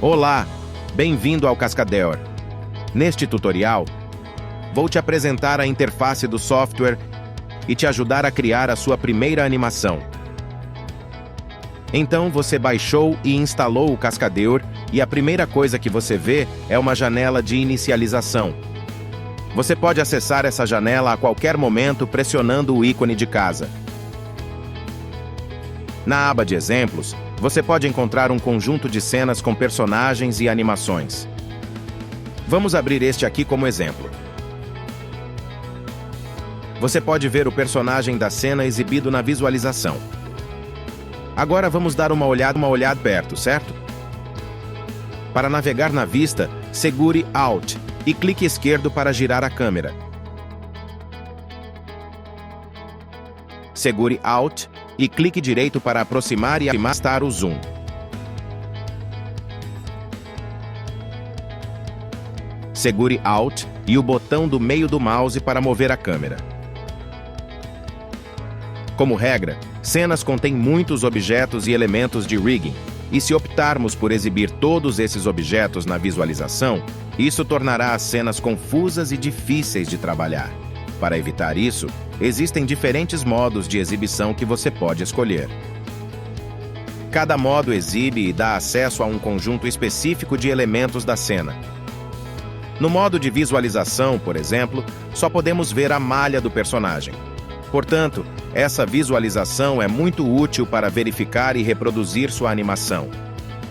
Olá, bem-vindo ao Cascadeur. Neste tutorial, vou te apresentar a interface do software e te ajudar a criar a sua primeira animação. Então você baixou e instalou o Cascadeur e a primeira coisa que você vê é uma janela de inicialização. Você pode acessar essa janela a qualquer momento pressionando o ícone de casa. Na aba de exemplos, você pode encontrar um conjunto de cenas com personagens e animações. Vamos abrir este aqui como exemplo. Você pode ver o personagem da cena exibido na visualização. Agora vamos dar uma olhada perto, certo? Para navegar na vista, segure Alt e clique esquerdo para girar a câmera. Segure Alt e clique direito para aproximar e afastar o zoom. Segure Alt e o botão do meio do mouse para mover a câmera. Como regra, cenas contêm muitos objetos e elementos de rigging, e se optarmos por exibir todos esses objetos na visualização, isso tornará as cenas confusas e difíceis de trabalhar. Para evitar isso, existem diferentes modos de exibição que você pode escolher. Cada modo exibe e dá acesso a um conjunto específico de elementos da cena. No modo de visualização, por exemplo, só podemos ver a malha do personagem. Portanto, essa visualização é muito útil para verificar e reproduzir sua animação.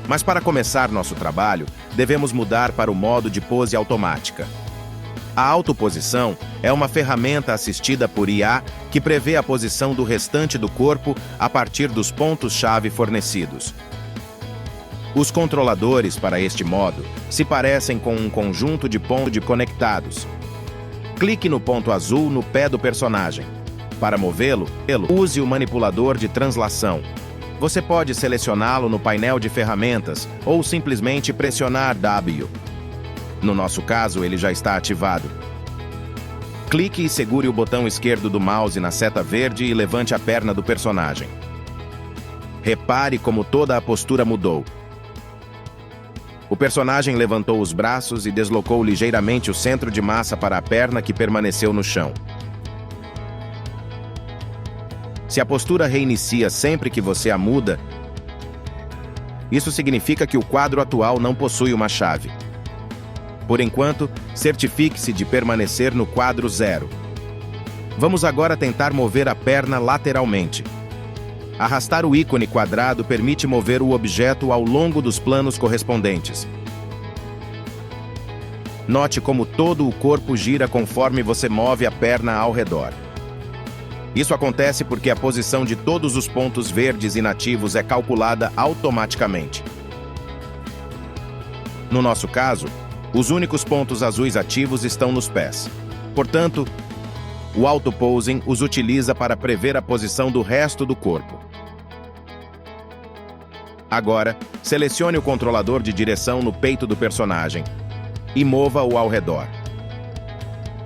Mas para começar nosso trabalho, devemos mudar para o modo de pose automática. A autoposição é uma ferramenta assistida por IA que prevê a posição do restante do corpo a partir dos pontos-chave fornecidos. Os controladores para este modo se parecem com um conjunto de pontos conectados. Clique no ponto azul no pé do personagem. Para movê-lo, use o manipulador de translação. Você pode selecioná-lo no painel de ferramentas ou simplesmente pressionar W. No nosso caso, ele já está ativado. Clique e segure o botão esquerdo do mouse na seta verde e levante a perna do personagem. Repare como toda a postura mudou. O personagem levantou os braços e deslocou ligeiramente o centro de massa para a perna que permaneceu no chão. Se a postura reinicia sempre que você a muda, isso significa que o quadro atual não possui uma chave. Por enquanto, certifique-se de permanecer no quadro 0. Vamos agora tentar mover a perna lateralmente. Arrastar o ícone quadrado permite mover o objeto ao longo dos planos correspondentes. Note como todo o corpo gira conforme você move a perna ao redor. Isso acontece porque a posição de todos os pontos verdes inativos é calculada automaticamente. No nosso caso, os únicos pontos azuis ativos estão nos pés. Portanto, o auto-posing os utiliza para prever a posição do resto do corpo. Agora, selecione o controlador de direção no peito do personagem e mova-o ao redor.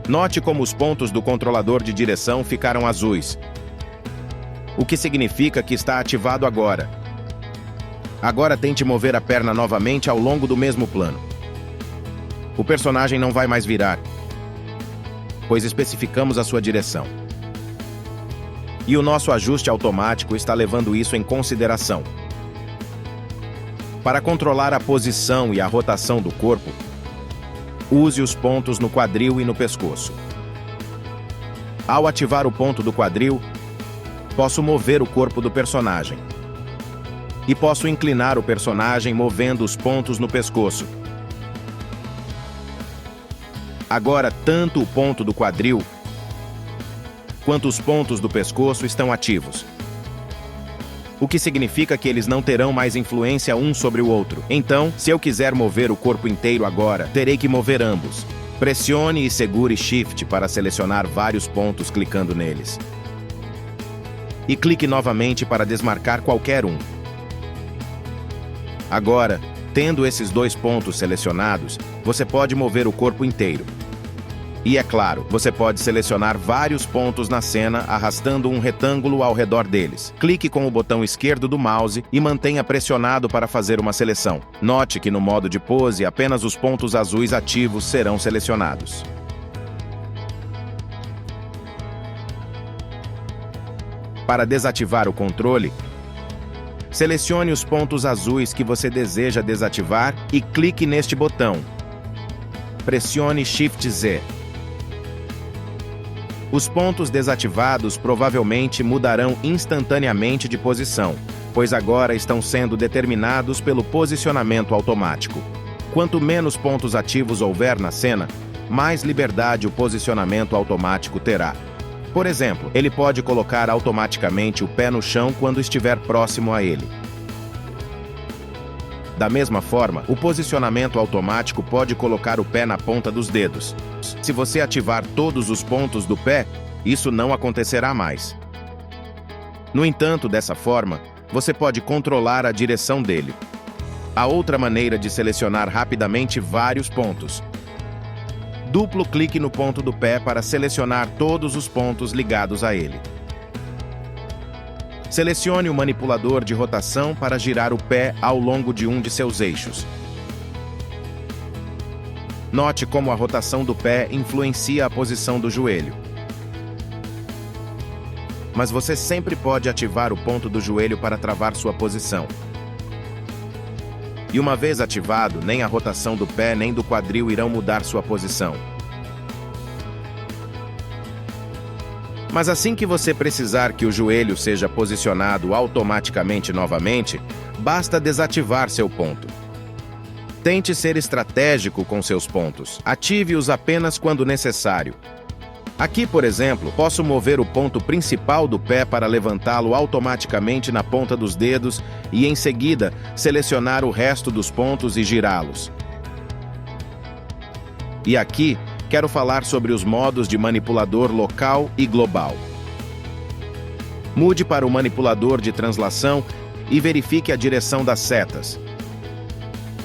Note como os pontos do controlador de direção ficaram azuis, o que significa que está ativado agora. Agora tente mover a perna novamente ao longo do mesmo plano. O personagem não vai mais virar, pois especificamos a sua direção. E o nosso ajuste automático está levando isso em consideração. Para controlar a posição e a rotação do corpo, use os pontos no quadril e no pescoço. Ao ativar o ponto do quadril, posso mover o corpo do personagem. E posso inclinar o personagem movendo os pontos no pescoço. Agora, tanto o ponto do quadril quanto os pontos do pescoço estão ativos, o que significa que eles não terão mais influência um sobre o outro. Então, se eu quiser mover o corpo inteiro agora, terei que mover ambos. Pressione e segure Shift para selecionar vários pontos clicando neles. E clique novamente para desmarcar qualquer um. Agora, tendo esses dois pontos selecionados, você pode mover o corpo inteiro. E é claro, você pode selecionar vários pontos na cena arrastando um retângulo ao redor deles. Clique com o botão esquerdo do mouse e mantenha pressionado para fazer uma seleção. Note que no modo de pose, apenas os pontos azuis ativos serão selecionados. Para desativar o controle, selecione os pontos azuis que você deseja desativar e clique neste botão. Pressione Shift Z. Os pontos desativados provavelmente mudarão instantaneamente de posição, pois agora estão sendo determinados pelo posicionamento automático. Quanto menos pontos ativos houver na cena, mais liberdade o posicionamento automático terá. Por exemplo, ele pode colocar automaticamente o pé no chão quando estiver próximo a ele. Da mesma forma, o posicionamento automático pode colocar o pé na ponta dos dedos. Se você ativar todos os pontos do pé, isso não acontecerá mais. No entanto, dessa forma, você pode controlar a direção dele. Há outra maneira de selecionar rapidamente vários pontos. Duplo clique no ponto do pé para selecionar todos os pontos ligados a ele. Selecione o manipulador de rotação para girar o pé ao longo de um de seus eixos. Note como a rotação do pé influencia a posição do joelho. Mas você sempre pode ativar o ponto do joelho para travar sua posição. E uma vez ativado, nem a rotação do pé nem do quadril irão mudar sua posição. Mas assim que você precisar que o joelho seja posicionado automaticamente novamente, basta desativar seu ponto. Tente ser estratégico com seus pontos. Ative-os apenas quando necessário. Aqui, por exemplo, posso mover o ponto principal do pé para levantá-lo automaticamente na ponta dos dedos e, em seguida, selecionar o resto dos pontos e girá-los. E aqui, quero falar sobre os modos de manipulador local e global. Mude para o manipulador de translação e verifique a direção das setas.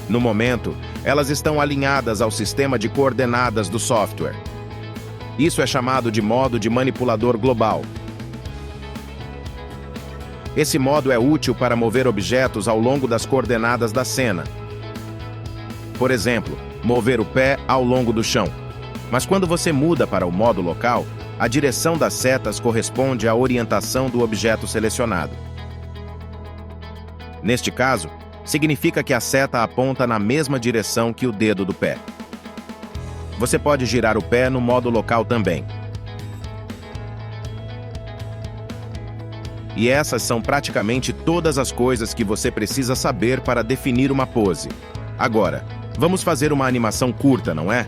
No momento, elas estão alinhadas ao sistema de coordenadas do software. Isso é chamado de modo de manipulador global. Esse modo é útil para mover objetos ao longo das coordenadas da cena. Por exemplo, mover o pé ao longo do chão. Mas quando você muda para o modo local, a direção das setas corresponde à orientação do objeto selecionado. Neste caso, significa que a seta aponta na mesma direção que o dedo do pé. Você pode girar o pé no modo local também. E essas são praticamente todas as coisas que você precisa saber para definir uma pose. Agora, vamos fazer uma animação curta, não é?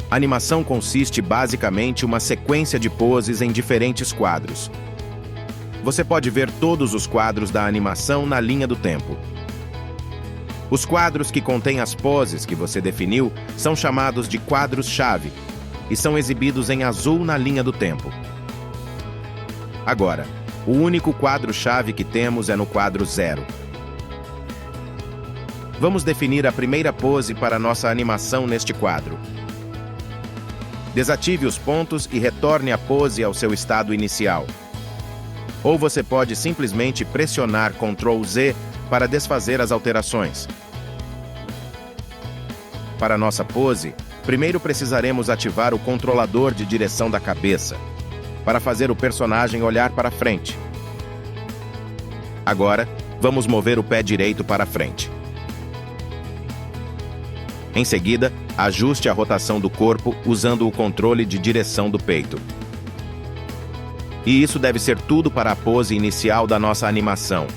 A animação consiste basicamente em uma sequência de poses em diferentes quadros. Você pode ver todos os quadros da animação na linha do tempo. Os quadros que contêm as poses que você definiu são chamados de quadros-chave e são exibidos em azul na linha do tempo. Agora, o único quadro-chave que temos é no quadro 0. Vamos definir a primeira pose para nossa animação neste quadro. Desative os pontos e retorne a pose ao seu estado inicial. Ou você pode simplesmente pressionar Ctrl Z para desfazer as alterações. Para nossa pose, primeiro precisaremos ativar o controlador de direção da cabeça, para fazer o personagem olhar para frente. Agora, vamos mover o pé direito para frente. Em seguida, ajuste a rotação do corpo usando o controle de direção do peito. E isso deve ser tudo para a pose inicial da nossa animação.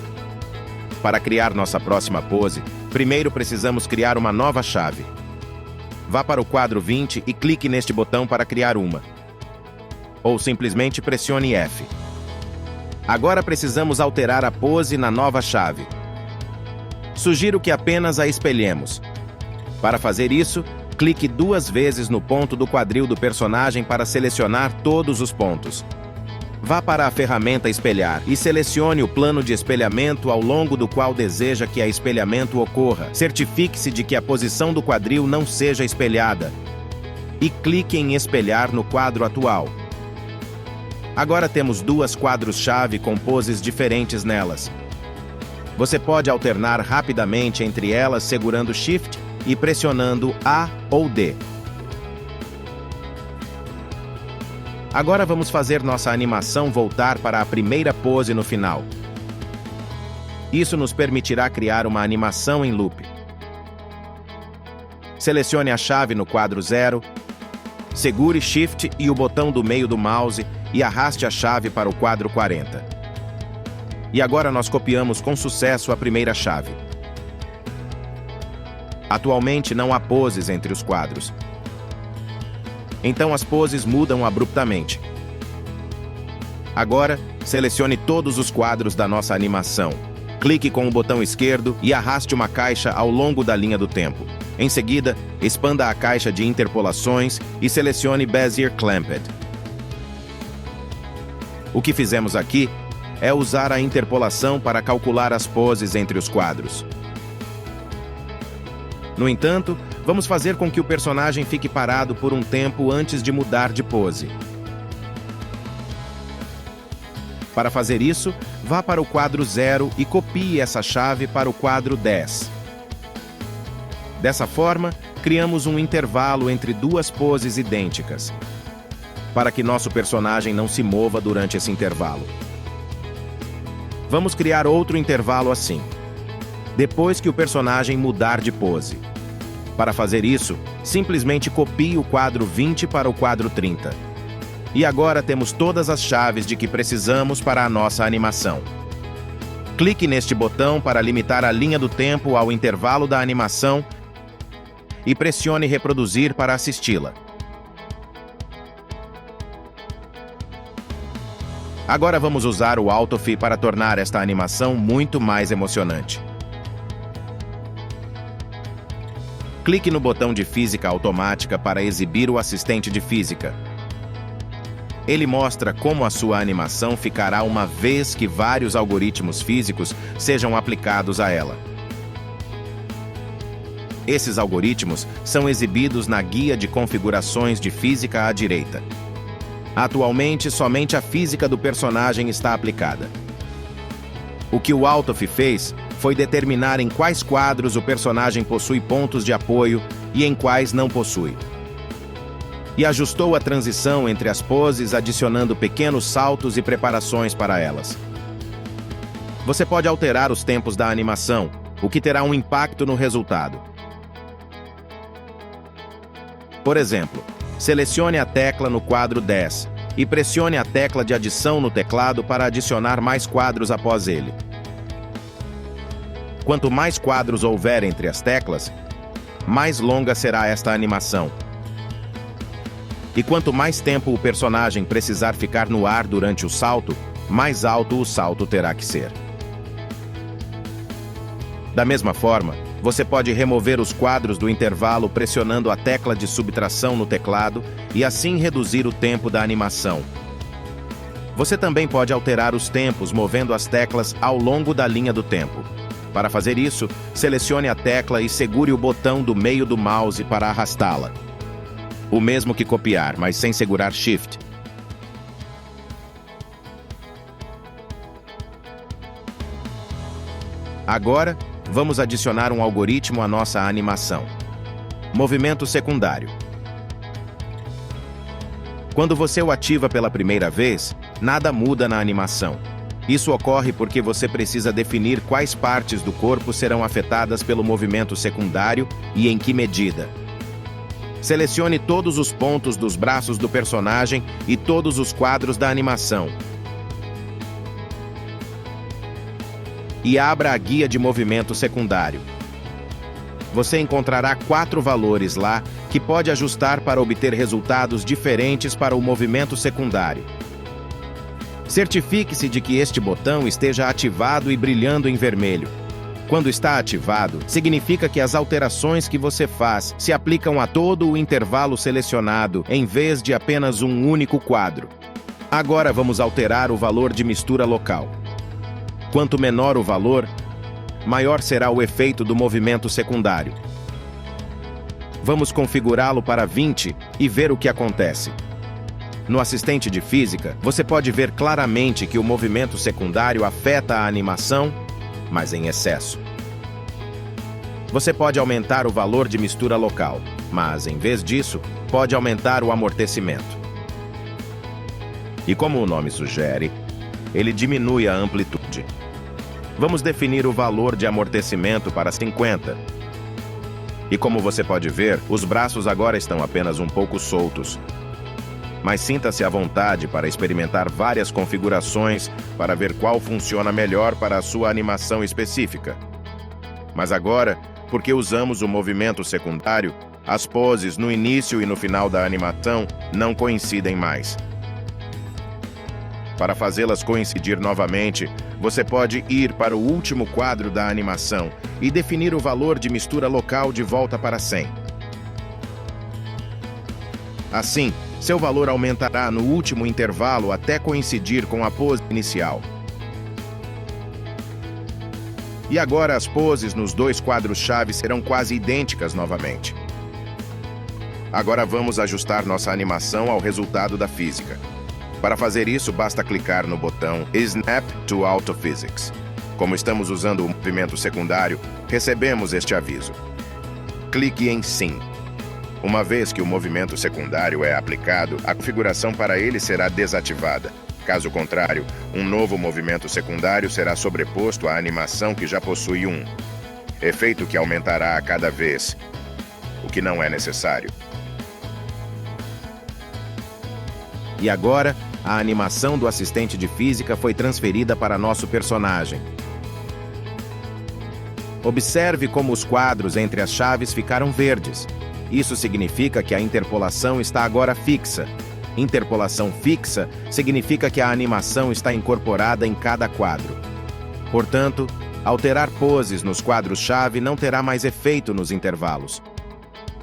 Para criar nossa próxima pose, primeiro precisamos criar uma nova chave. Vá para o quadro 20 e clique neste botão para criar uma. Ou simplesmente pressione F. Agora precisamos alterar a pose na nova chave. Sugiro que apenas a espelhemos. Para fazer isso, clique 2 vezes no ponto do quadril do personagem para selecionar todos os pontos. Vá para a ferramenta Espelhar e selecione o plano de espelhamento ao longo do qual deseja que a espelhamento ocorra. Certifique-se de que a posição do quadril não seja espelhada. e clique em espelhar no quadro atual. Agora temos duas quadros-chave com poses diferentes nelas. Você pode alternar rapidamente entre elas segurando Shift e pressionando A ou D. Agora vamos fazer nossa animação voltar para a primeira pose no final. Isso nos permitirá criar uma animação em loop. Selecione a chave no quadro 0, segure Shift e o botão do meio do mouse e arraste a chave para o quadro 40. E agora nós copiamos com sucesso a primeira chave. Atualmente não há poses entre os quadros. Então as poses mudam abruptamente. Agora, selecione todos os quadros da nossa animação. Clique com o botão esquerdo e arraste uma caixa ao longo da linha do tempo. Em seguida, expanda a caixa de interpolações e selecione Bezier Clamped. O que fizemos aqui é usar a interpolação para calcular as poses entre os quadros. No entanto, vamos fazer com que o personagem fique parado por um tempo antes de mudar de pose. Para fazer isso, vá para o quadro 0 e copie essa chave para o quadro 10. Dessa forma, criamos um intervalo entre duas poses idênticas, para que nosso personagem não se mova durante esse intervalo. Vamos criar outro intervalo assim, depois que o personagem mudar de pose. Para fazer isso, simplesmente copie o quadro 20 para o quadro 30. E agora temos todas as chaves de que precisamos para a nossa animação. Clique neste botão para limitar a linha do tempo ao intervalo da animação e pressione reproduzir para assisti-la. Agora vamos usar o Autofi para tornar esta animação muito mais emocionante. Clique no botão de Física Automática para exibir o assistente de física. Ele mostra como a sua animação ficará uma vez que vários algoritmos físicos sejam aplicados a ela. Esses algoritmos são exibidos na guia de configurações de física à direita. Atualmente, somente a física do personagem está aplicada. O que o Autofi fez foi determinar em quais quadros o personagem possui pontos de apoio e em quais não possui. E ajustou a transição entre as poses, adicionando pequenos saltos e preparações para elas. Você pode alterar os tempos da animação, o que terá um impacto no resultado. Por exemplo, selecione a tecla no quadro 10 e pressione a tecla de adição no teclado para adicionar mais quadros após ele. Quanto mais quadros houver entre as teclas, mais longa será esta animação. E quanto mais tempo o personagem precisar ficar no ar durante o salto, mais alto o salto terá que ser. Da mesma forma, você pode remover os quadros do intervalo pressionando a tecla de subtração no teclado e assim reduzir o tempo da animação. Você também pode alterar os tempos movendo as teclas ao longo da linha do tempo. Para fazer isso, selecione a tecla e segure o botão do meio do mouse para arrastá-la. O mesmo que copiar, mas sem segurar Shift. Agora, vamos adicionar um algoritmo à nossa animação. Movimento secundário. Quando você o ativa pela primeira vez, nada muda na animação. Isso ocorre porque você precisa definir quais partes do corpo serão afetadas pelo movimento secundário e em que medida. Selecione todos os pontos dos braços do personagem e todos os quadros da animação. E abra a guia de movimento secundário. Você encontrará 4 valores lá que pode ajustar para obter resultados diferentes para o movimento secundário. Certifique-se de que este botão esteja ativado e brilhando em vermelho. Quando está ativado, significa que as alterações que você faz se aplicam a todo o intervalo selecionado, em vez de apenas um único quadro. Agora vamos alterar o valor de mistura local. Quanto menor o valor, maior será o efeito do movimento secundário. Vamos configurá-lo para 20 e ver o que acontece. No assistente de física, você pode ver claramente que o movimento secundário afeta a animação, mas em excesso. Você pode aumentar o valor de mistura local, mas, em vez disso, pode aumentar o amortecimento. E como o nome sugere, ele diminui a amplitude. Vamos definir o valor de amortecimento para 50. E como você pode ver, os braços agora estão apenas um pouco soltos. Mas sinta-se à vontade para experimentar várias configurações para ver qual funciona melhor para a sua animação específica. Mas agora, porque usamos o movimento secundário, as poses no início e no final da animação não coincidem mais. Para fazê-las coincidir novamente, você pode ir para o último quadro da animação e definir o valor de mistura local de volta para 100. Assim, seu valor aumentará no último intervalo até coincidir com a pose inicial. E agora as poses nos dois quadros-chave serão quase idênticas novamente. Agora vamos ajustar nossa animação ao resultado da física. Para fazer isso, basta clicar no botão Snap to Auto Physics. Como estamos usando o movimento secundário, recebemos este aviso. Clique em Sim. Uma vez que o movimento secundário é aplicado, a configuração para ele será desativada. Caso contrário, um novo movimento secundário será sobreposto à animação que já possui um, efeito que aumentará a cada vez, o que não é necessário. E agora, a animação do assistente de física foi transferida para nosso personagem. Observe como os quadros entre as chaves ficaram verdes. Isso significa que a interpolação está agora fixa. Interpolação fixa significa que a animação está incorporada em cada quadro. Portanto, alterar poses nos quadros-chave não terá mais efeito nos intervalos.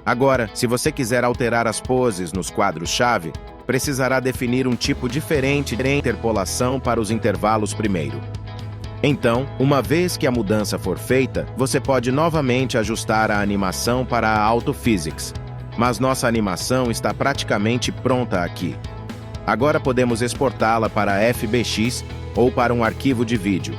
Agora, se você quiser alterar as poses nos quadros-chave, precisará definir um tipo diferente de interpolação para os intervalos primeiro. Então, uma vez que a mudança for feita, você pode novamente ajustar a animação para a Auto Physics. Mas nossa animação está praticamente pronta aqui. Agora podemos exportá-la para FBX ou para um arquivo de vídeo.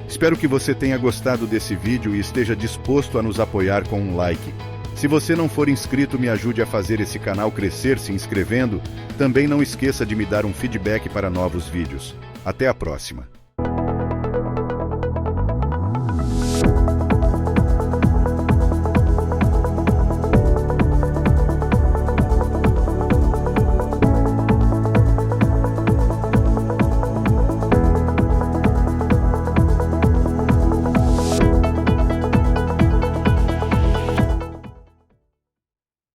Espero que você tenha gostado desse vídeo e esteja disposto a nos apoiar com um like. Se você não for inscrito, me ajude a fazer esse canal crescer se inscrevendo. Também não esqueça de me dar um feedback para novos vídeos. Até a próxima!